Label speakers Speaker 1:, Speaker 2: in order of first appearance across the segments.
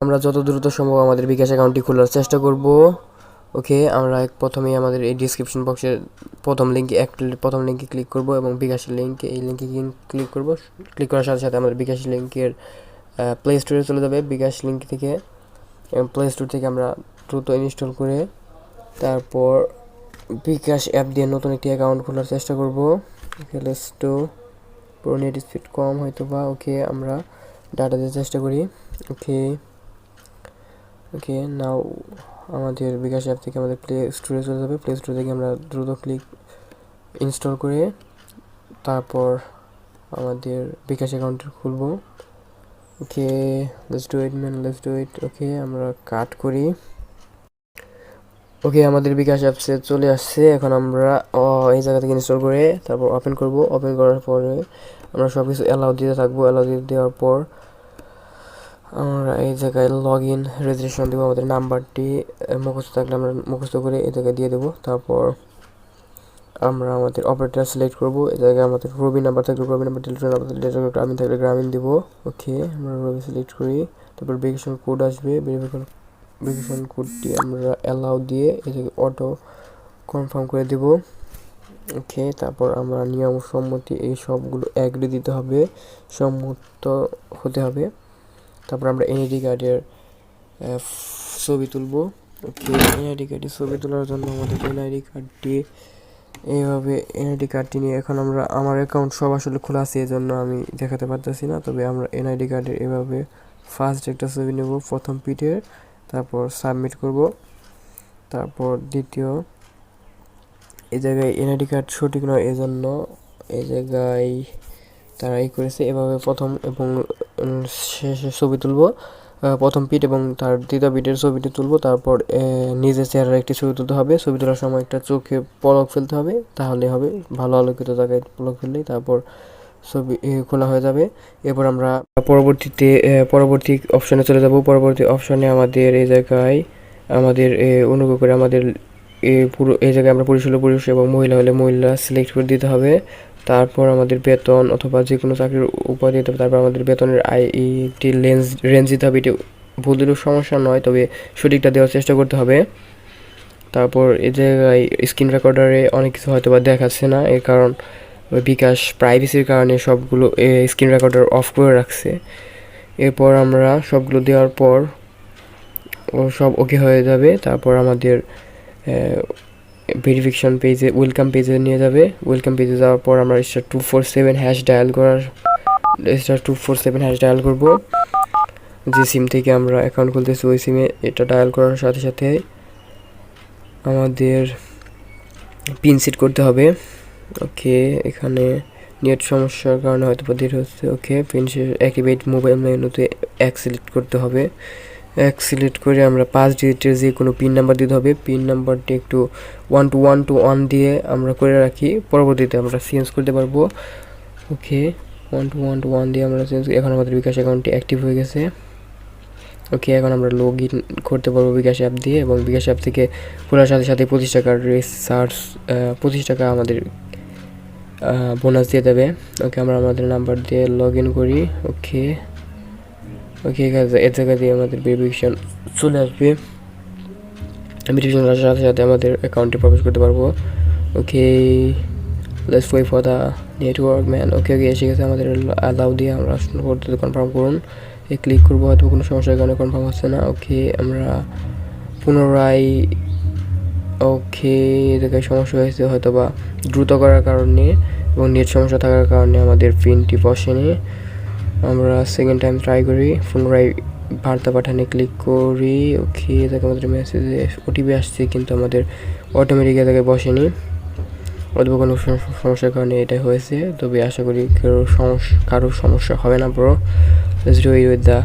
Speaker 1: আমরা যত দ্রুত সম্ভব আমাদের বিকাশ অ্যাকাউন্টটি খোলার চেষ্টা করব। ওকে, আমরা প্রথমেই আমাদের এই ডিসক্রিপশন বক্সের প্রথম লিঙ্কে ক্লিক করব এবং বিকাশের লিঙ্কে ক্লিক করব। ক্লিক করার সাথে সাথে আমাদের বিকাশ লিঙ্কের প্লে স্টোরে চলে যাবে। বিকাশ লিঙ্ক থেকে এবং প্লে স্টোর থেকে আমরা দ্রুত ইনস্টল করে তারপর বিকাশ অ্যাপ দিয়ে নতুন একটি অ্যাকাউন্ট খোলার চেষ্টা করব। ওকে, লেটস ডু। পুরো নেট স্পিড কম হয়তো বা। ওকে, আমরা ডাটা দিয়ে চেষ্টা করি। ওকে ওকে নাও আমাদের বিকাশ অ্যাপ থেকে আমাদের প্লে স্টোরে চলে যাবে। প্লে স্টোর থেকে আমরা দ্রুত ইনস্টল করে তারপর আমাদের বিকাশ অ্যাকাউন্ট খুলব। Okay, let's do it man, let's do it. Okay, আমরা কাট করি। ওকে, আমাদের বিকাশ অ্যাপসে চলে আসছে। এখন আমরা এই জায়গা থেকে ইনস্টল করে তারপর ওপেন করব। ওপেন করার পরে আমরা সব কিছু অ্যালাউ দিতে থাকবো। অ্যালাউ দিয়ে দেওয়ার পর আমরা এই জায়গায় লগ ইন রেজিস্ট্রেশন দেবো। আমাদের নাম্বারটি মুখস্থ থাকলে আমরা মুখস্থ করে এই জায়গায় দিয়ে দেবো। তারপর আমরা আমাদের অপারেটর সিলেক্ট করব। এই জায়গায় আমাদের রবি নাম্বার থাকলে রবি নাম্বার, টেলিফোন নাম্বার থাকলে গ্রামীণ থাকলে গ্রামীণ দিব। ওকে, আমরা রবি সিলেক্ট করি। তারপর ভেরিফিকেশন কোড আসবে। ভেরিফিকেশন কোডটি আমরা অ্যালাউ দিয়ে এই জায়গায় অটো কনফার্ম করে দেব। ওকে, তারপর আমরা নিয়ম সম্মতি এই সবগুলো অ্যাগ্রি দিতে হবে, সম্মত হতে হবে। তারপর আমরা এনআইডি কার্ডের ছবি তুলব। ওকে, এনআইডি কার্ডের ছবি তোলার জন্য আমাদের এনআইডি কার্ডটি নিয়ে এখন আমার অ্যাকাউন্ট সব আসলে খোলা আছে, এই জন্য আমি দেখাতে পারতেছি না। তবে আমরা এনআইডি কার্ডের এভাবে ফার্স্ট একটা ছবি নেব প্রথম পিঠের, তারপর সাবমিট করব। তারপর দ্বিতীয় এই জায়গায় এনআইডি কার্ড সঠিক নয়, এজন্য এই জায়গায় তারা করেছে এভাবে প্রথম এবং শেষে ছবি তুলব। প্রথম পিঠ এবং তার দ্বিতীয় পিঠের ছবিটি তুলব। তারপর নিজের চেহারার একটি ছবি তুলতে হবে। ছবি তোলার সময় একটা চোখে পলক ফেলতে হবে, তাহলে হবে। ভালো আলোকিত জায়গায় পলক ফেললেই তারপর ছবি খোলা হয়ে যাবে। এরপর আমরা পরবর্তী অপশনে চলে যাব। পরবর্তী অপশনে আমাদের এই জায়গায় আমাদের অনুগ্রহ করে আমাদের এই জায়গায় আমরা পুরুষ হলে পুরুষ এবং মহিলা হলে মহিলা সিলেক্ট করে দিতে হবে। তারপর আমাদের বেতন অথবা যে কোনো চাকরির উপাধি দিতে হবে। তারপর আমাদের বেতনের রেঞ্জ দিতে হবে। এটি ভুল দিলেও সমস্যা নয়, তবে সঠিকটা দেওয়ার চেষ্টা করতে হবে। তারপর এই জায়গায় স্ক্রিন রেকর্ডারে অনেক কিছু হয়তো বা দেখাচ্ছে না, এর কারণ বিকাশ প্রাইভেসির কারণে সবগুলো স্ক্রিন রেকর্ডার অফ করে রাখছে। এরপর আমরা সবগুলো দেওয়ার পর সব ওকে হয়ে যাবে। তারপর আমাদের ভেরিফিকেশন পেজে ওয়েলকাম পেজে নিয়ে যাবে। ওয়েলকাম পেজে যাওয়ার পর আমরা *247# ডায়াল করব। যে সিম থেকে আমরা অ্যাকাউন্ট খুলতেছি ওই সিমে এটা ডায়াল করার সাথে সাথে আমাদের পিন সেট করতে হবে। ওকে, এখানে নেট সমস্যার কারণে হয়তো দেরি হচ্ছে। ওকে, পিন অ্যাক্টিভেট মোবাইল মেনুতে সিলেক্ট করতে হবে। সিলেক্ট করে আমরা 5 ডিজিটের যে কোনো পিন নাম্বার দিতে হবে। পিন নাম্বারটি একটু 1 দিয়ে আমরা করে রাখি, পরবর্তীতে আমরা চেঞ্জ করতে পারবো। ওকে, 1 দিয়ে আমরা এখন আমাদের বিকাশ অ্যাকাউন্টটি অ্যাক্টিভ হয়ে গেছে। ওকে, এখন আমরা লগ ইন করতে পারবো বিকাশ অ্যাপ দিয়ে এবং বিকাশ অ্যাপ থেকে খোলার সাথে সাথে 25 টাকা আমাদের বোনাস দিয়ে দেবে। ওকে, আমরা আমাদের নাম্বার দিয়ে লগ ইন করি। ওকে এর জায়গা দিয়ে আমাদের ভেরিফিকেশন চলে আসবে। ভেরিফিকেশন আসার সাথে সাথে আমাদের অ্যাকাউন্টে প্রবেশ করতে পারবো। Okay, let's wait for the network man. Okay এসে গেছে। আমাদের অ্যালাউ দিয়ে আমরা কনফার্ম করুন। ক্লিক করবো, হয়তো কোনো সমস্যার কারণে কনফার্ম হচ্ছে না। ওকে, আমরা পুনরায় জায়গায় সমস্যা হয়েছে হয়তো বা দ্রুত করার কারণে এবং নেট সমস্যা থাকার কারণে আমাদের পিনটি বসেনি। আমরা সেকেন্ড টাইম ট্রাই করি, পুনরায় বার্তা পাঠানে ক্লিক করি। ওকে, দেখো আমাদের মেসেজে ওটিপি আসছে, কিন্তু আমাদের অটোমেটিক জায়গায় বসেনি। অথবা কোনো সমস্যার কারণে এটাই হয়েছে। তবে আশা করি কারো সমস্যা হবে না। Bro, let's do it with the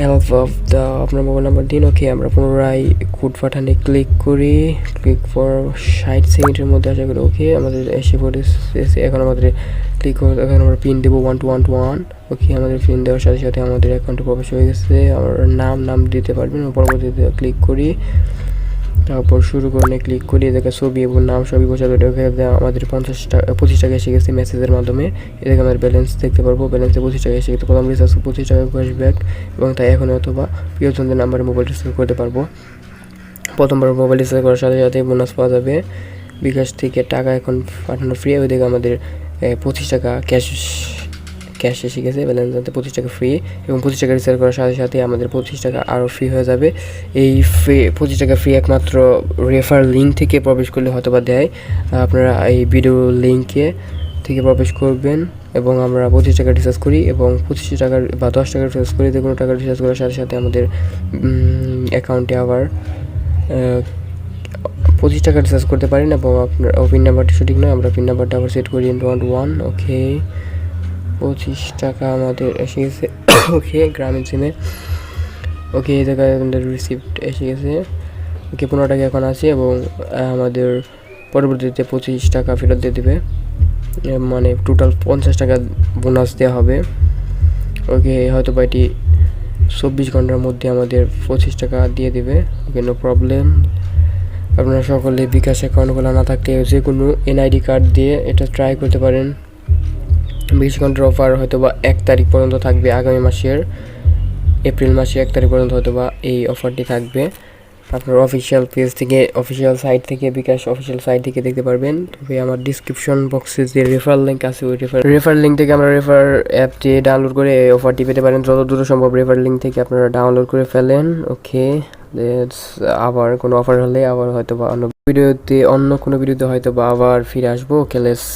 Speaker 1: help of the আপনার মোবাইল নাম্বার দিন। ওকে, আমরা পুনরায় কোড পাঠানে ক্লিক করি। ক্লিক ফর 60 সেকেন্ডের মধ্যে আশা করি। ওকে, আমাদের এসে পড়েছে। এখন আমাদের ক্লিক করে এখন আমরা পিন দেবো 1 ওকে, আমাদের পিন দেওয়ার সাথে সাথে আমাদের অ্যাকাউন্টে প্রবেশ হয়ে গেছে। আমরা নাম দিতে পারবেন। পরবর্তীতে ক্লিক করি। তারপর শুরু করুন ক্লিক করি, এদিকে ছবি এবং নাম সবই বসাতে আমাদের 25 টাকা এসে গেছে মেসেজের মাধ্যমে। এদিকে আমরা ব্যালেন্স দেখতে পারবো, ব্যালেন্সে 25 টাকা এসে গেছে। প্রথম রিচার্জ 25 টাকা ক্যাশব্যাক এবং তাই এখন অথবা প্রিয়জনদের নাম্বারে মোবাইল রিচার্জ করতে পারবো। প্রথমবার মোবাইল রিচার্জ করার সাথে সাথে বোনাস পাওয়া যাবে। বিকাশ থেকে টাকা এখন পাঠানো ফ্রি। ওইদিকে আমাদের 25 টাকা ক্যাশ এসে গেছে, ব্যালেন্স জানতে 25 টাকা ফ্রি এবং 25 টাকা রিচার্জ করার সাথে সাথে আমাদের 25 টাকা আরও ফ্রি হয়ে যাবে। এই ফ্রি 25 টাকা ফ্রি একমাত্র রেফার লিঙ্ক থেকে প্রবেশ করলে হয়তো বা দেয়। আপনারা এই ভিডিও লিঙ্কে থেকে প্রবেশ করবেন এবং আমরা 25 টাকা রিচার্জ করি এবং 25 টাকার বা 10 টাকা রিচার্জ করি, যে কোনো টাকা রিচার্জ করার সাথে সাথে আমাদের অ্যাকাউন্টে আবার 25 টাকা রিচার্জ করতে পারেন এবং আপনার পিন নাম্বারটি সঠিক নয়, আমরা পিন নাম্বারটা আবার সেট করি *1. ওকে, 25 টাকা আমাদের এসে গেছে। ওকে, গ্রামীণ সিমে। ওকে, এই জায়গায় আমাদের রিসিপ্ট এসে গেছে। ওকে, 15 টাকা এখন আছে এবং আমাদের পরবর্তীতে 25 টাকা ফেরত দিয়ে দেবে, মানে টোটাল 50 টাকা বোনাস দেওয়া হবে। ওকে, হয়তো বা এটি 24 ঘন্টার মধ্যে আমাদের 25 টাকা দিয়ে দেবে। ওকে, নো প্রবলেম। আপনারা সকলে বিকাশ অ্যাকাউন্ট খোলা না থাকলে যে কোনো এনআইডি কার্ড দিয়ে এটা ট্রাই করতে পারেন। 20 ঘন্টার অফার হয়তো বা 1 তারিখ পর্যন্ত থাকবে, আগামী মাসের এপ্রিল মাসে 1 তারিখ পর্যন্ত হয়তো বা এই অফারটি থাকবে। আপনার অফিসিয়াল পেজ থেকে, অফিসিয়াল সাইট থেকে, বিকাশ অফিসিয়াল সাইট থেকে দেখতে পারবেন। তবে আমার ডিসক্রিপশন বক্সে যে রেফার লিঙ্ক আছে ওই রেফার লিঙ্ক থেকে আমরা রেফার অ্যাপটি ডাউনলোড করে এই অফারটি পেতে পারেন। যত দ্রুত সম্ভব রেফার লিঙ্ক থেকে আপনারা ডাউনলোড করে ফেলেন। ওকে, আবার কোনো অফার হলে আবার হয়তো বা অন্য কোনো ভিডিওতে হয়তো বা আবার ফিরে আসবো। Okay, let's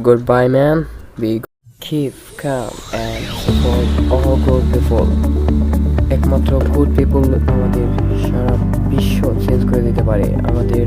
Speaker 1: goodbye man, be keep calm and support all good people. একমাত্র গুড পিপল আমাদের সারা বিশ্ব চেঞ্জ করে দিতে পারে। আমাদের